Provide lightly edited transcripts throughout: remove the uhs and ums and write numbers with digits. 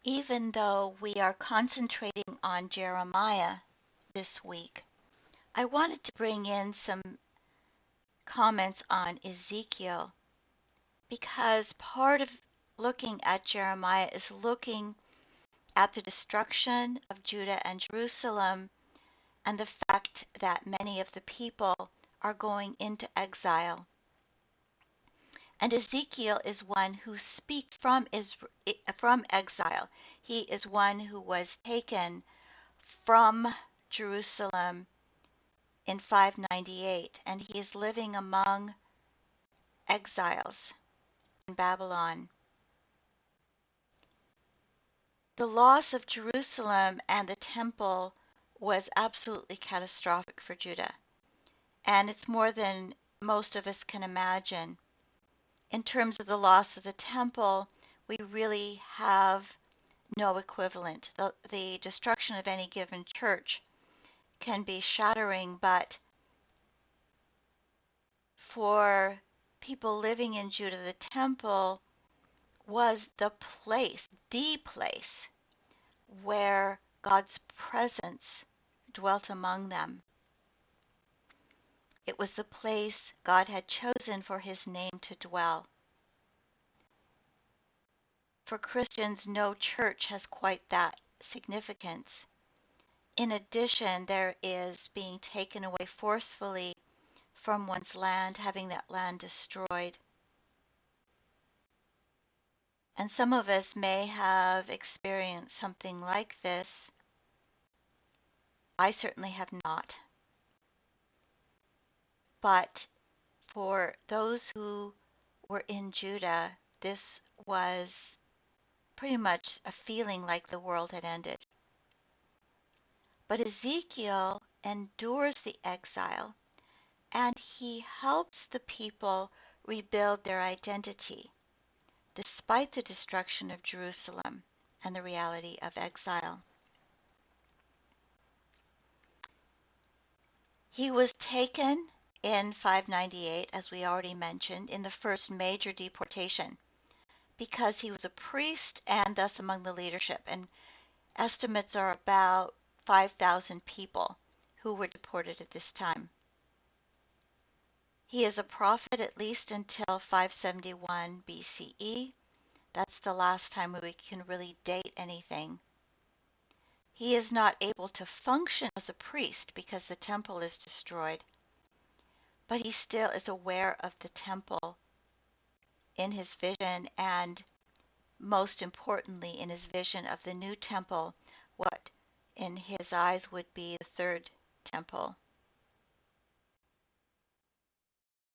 Even though we are concentrating on Jeremiah this week, I wanted to bring in some comments on Ezekiel because part of looking at Jeremiah is looking at the destruction of Judah and Jerusalem and the fact that many of the people are going into exile. And Ezekiel is one who speaks from exile. He is one who was taken from Jerusalem in 598, and he is living among exiles in Babylon. The loss of Jerusalem and the temple was absolutely catastrophic for Judah, and it's more than most of us can imagine. In terms of the loss of the temple, we really have no equivalent. The destruction of any given church can be shattering, but for people living in Judah, the temple was the place where God's presence dwelt among them. It was the place God had chosen for his name to dwell. For Christians, no church has quite that significance. In addition, there is being taken away forcefully from one's land, having that land destroyed. And some of us may have experienced something like this. I certainly have not. But for those who were in Judah, this was pretty much a feeling like the world had ended. But Ezekiel endures the exile, and he helps the people rebuild their identity despite the destruction of Jerusalem and the reality of exile. He was taken in 598, as we already mentioned, in the first major deportation because he was a priest and thus among the leadership. And estimates are about 5,000 people who were deported at this time. He is a prophet at least until 571 BCE. That's the last time we can really date anything. He is not able to function as a priest because the temple is destroyed, but he still is aware of the temple in his vision, and most importantly in his vision of the new temple, what in his eyes would be the third temple.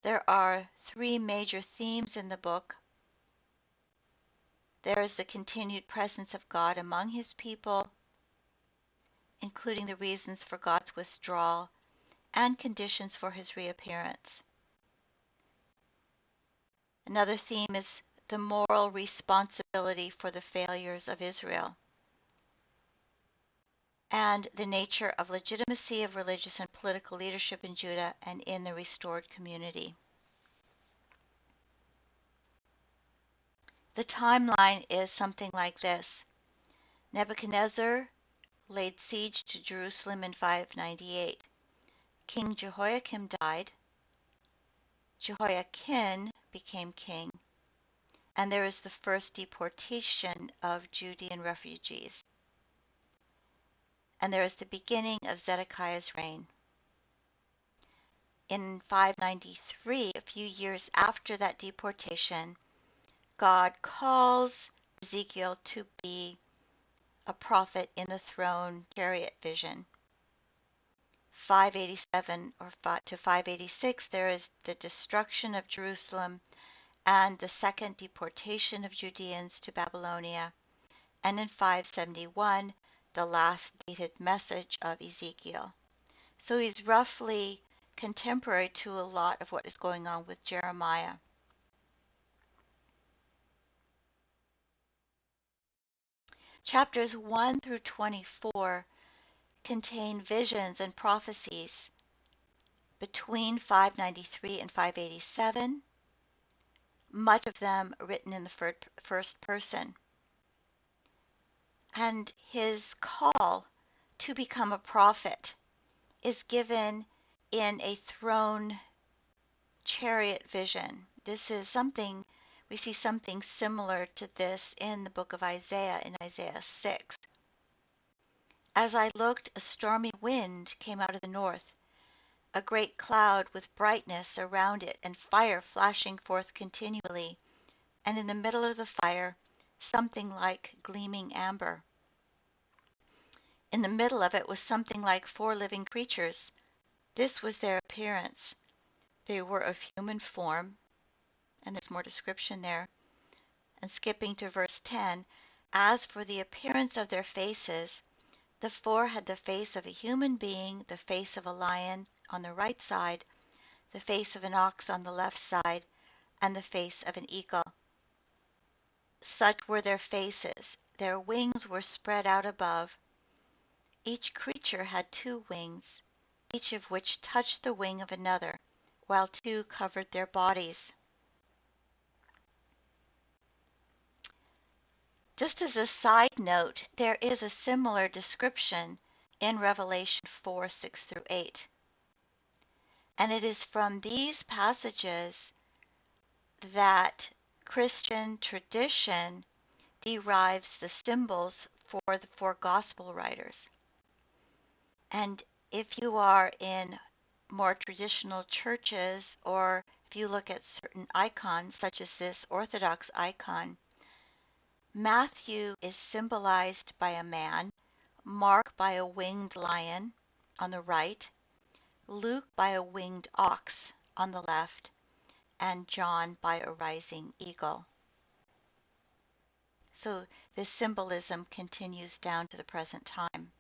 There are three major themes in the book. There is the continued presence of God among his people, including the reasons for God's withdrawal and conditions for his reappearance. Another theme is the moral responsibility for the failures of Israel and the nature of legitimacy of religious and political leadership in Judah and in the restored community. The timeline is something like this. Nebuchadnezzar laid siege to Jerusalem in 598. King Jehoiakim died. Jehoiakim became king, and there is the first deportation of Judean refugees. And there is the beginning of Zedekiah's reign. In 593, a few years after that deportation, God calls Ezekiel to be a prophet in the throne chariot vision. 587 to 586, there is the destruction of Jerusalem and the second deportation of Judeans to Babylonia. And in 571, the last dated message of Ezekiel. So he's roughly contemporary to a lot of what is going on with Jeremiah. Chapters 1 through 24 contain visions and prophecies between 593 and 587, much of them written in the first person. And his call to become a prophet is given in a throne chariot vision. This is something, we see something similar to this in the book of Isaiah, in Isaiah 6. As I looked, a stormy wind came out of the north, a great cloud with brightness around it and fire flashing forth continually, and in the middle of the fire, something like gleaming amber. In the middle of it was something like 4 living creatures. This was their appearance. They were of human form, and there's more description there. And skipping to verse 10, as for the appearance of their faces, the 4 had the face of a human being, the face of a lion on the right side, the face of an ox on the left side, and the face of an eagle. Such were their faces. Their wings were spread out above. Each creature had 2 wings, each of which touched the wing of another, while 2 covered their bodies. Just as a side note, there is a similar description in Revelation 4, 6 through 8. And it is from these passages that Christian tradition derives the symbols for the 4 gospel writers. And if you are in more traditional churches, or if you look at certain icons, such as this Orthodox icon, Matthew is symbolized by a man, Mark by a winged lion on the right, Luke by a winged ox on the left, and John by a rising eagle. So this symbolism continues down to the present time.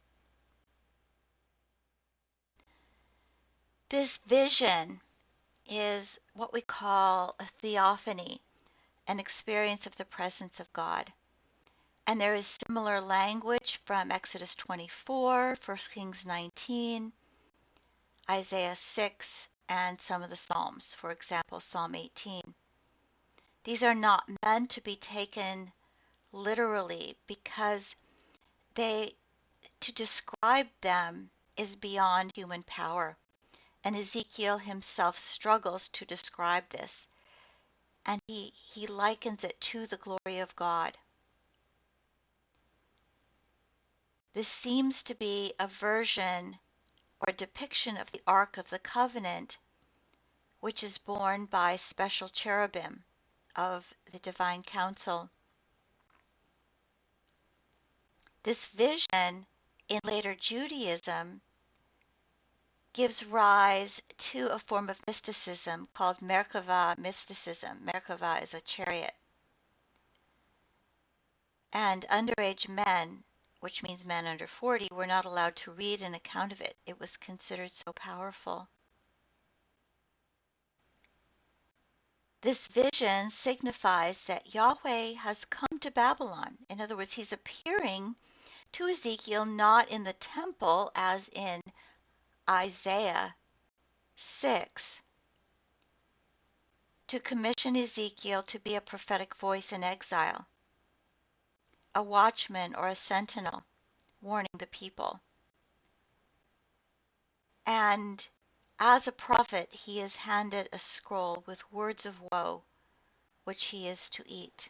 This vision is what we call a theophany, an experience of the presence of God. And there is similar language from Exodus 24, 1 Kings 19, Isaiah 6, and some of the Psalms, for example, Psalm 18. These are not meant to be taken literally because to describe them is beyond human power. And Ezekiel himself struggles to describe this, and he likens it to the glory of God. This seems to be a version or depiction of the Ark of the Covenant, which is borne by special cherubim of the divine council. This vision in later Judaism gives rise to a form of mysticism called Merkava mysticism. Merkava is a chariot. And underage men, which means men under 40, were not allowed to read an account of it. It was considered so powerful. This vision signifies that Yahweh has come to Babylon. In other words, he's appearing to Ezekiel not in the temple as in Isaiah 6, to commission Ezekiel to be a prophetic voice in exile, a watchman or a sentinel warning the people. And as a prophet, he is handed a scroll with words of woe, which he is to eat.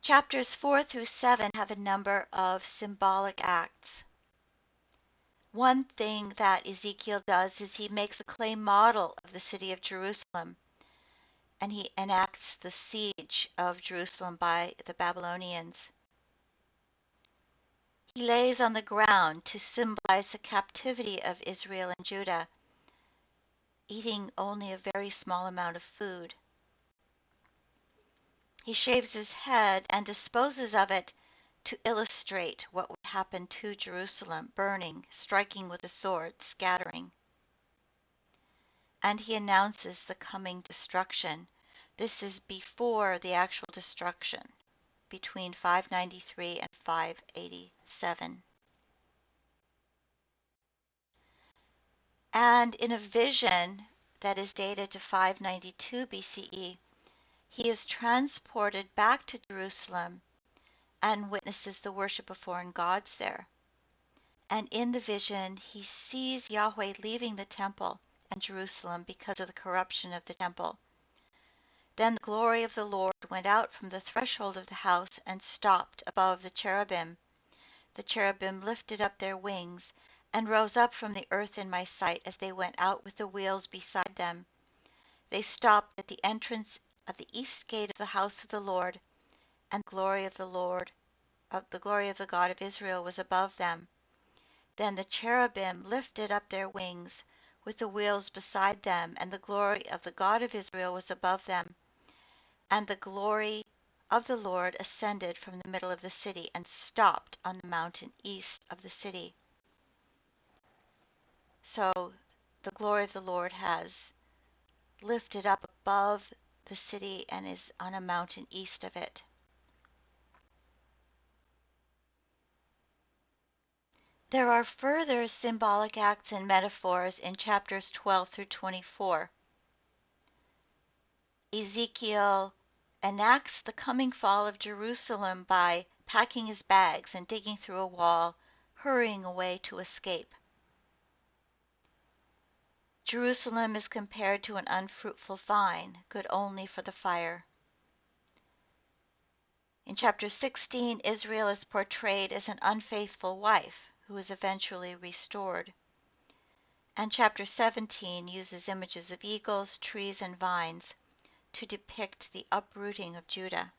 Chapters 4 through 7 have a number of symbolic acts. One thing that Ezekiel does is he makes a clay model of the city of Jerusalem, and he enacts the siege of Jerusalem by the Babylonians. He lays on the ground to symbolize the captivity of Israel and Judah, eating only a very small amount of food. He shaves his head and disposes of it to illustrate what would happen to Jerusalem, burning, striking with a sword, scattering. And he announces the coming destruction. This is before the actual destruction, between 593 and 587. And in a vision that is dated to 592 BCE, He is transported back to Jerusalem and witnesses the worship of foreign gods there. And in the vision, he sees Yahweh leaving the temple and Jerusalem because of the corruption of the temple. Then the glory of the Lord went out from the threshold of the house and stopped above the cherubim. The cherubim lifted up their wings and rose up from the earth in my sight as they went out with the wheels beside them. They stopped at the entrance of the east gate of the house of the Lord, and the glory of the God of Israel was above them. Then the cherubim lifted up their wings with the wheels beside them, and the glory of the God of Israel was above them. And the glory of the Lord ascended from the middle of the city and stopped on the mountain east of the city. So the glory of the Lord has lifted up above the city and is on a mountain east of it. There are further symbolic acts and metaphors in chapters 12 through 24. Ezekiel enacts the coming fall of Jerusalem by packing his bags and digging through a wall, hurrying away to escape. Jerusalem is compared to an unfruitful vine, good only for the fire. In chapter 16, Israel is portrayed as an unfaithful wife who is eventually restored. And chapter 17 uses images of eagles, trees, and vines to depict the uprooting of Judah.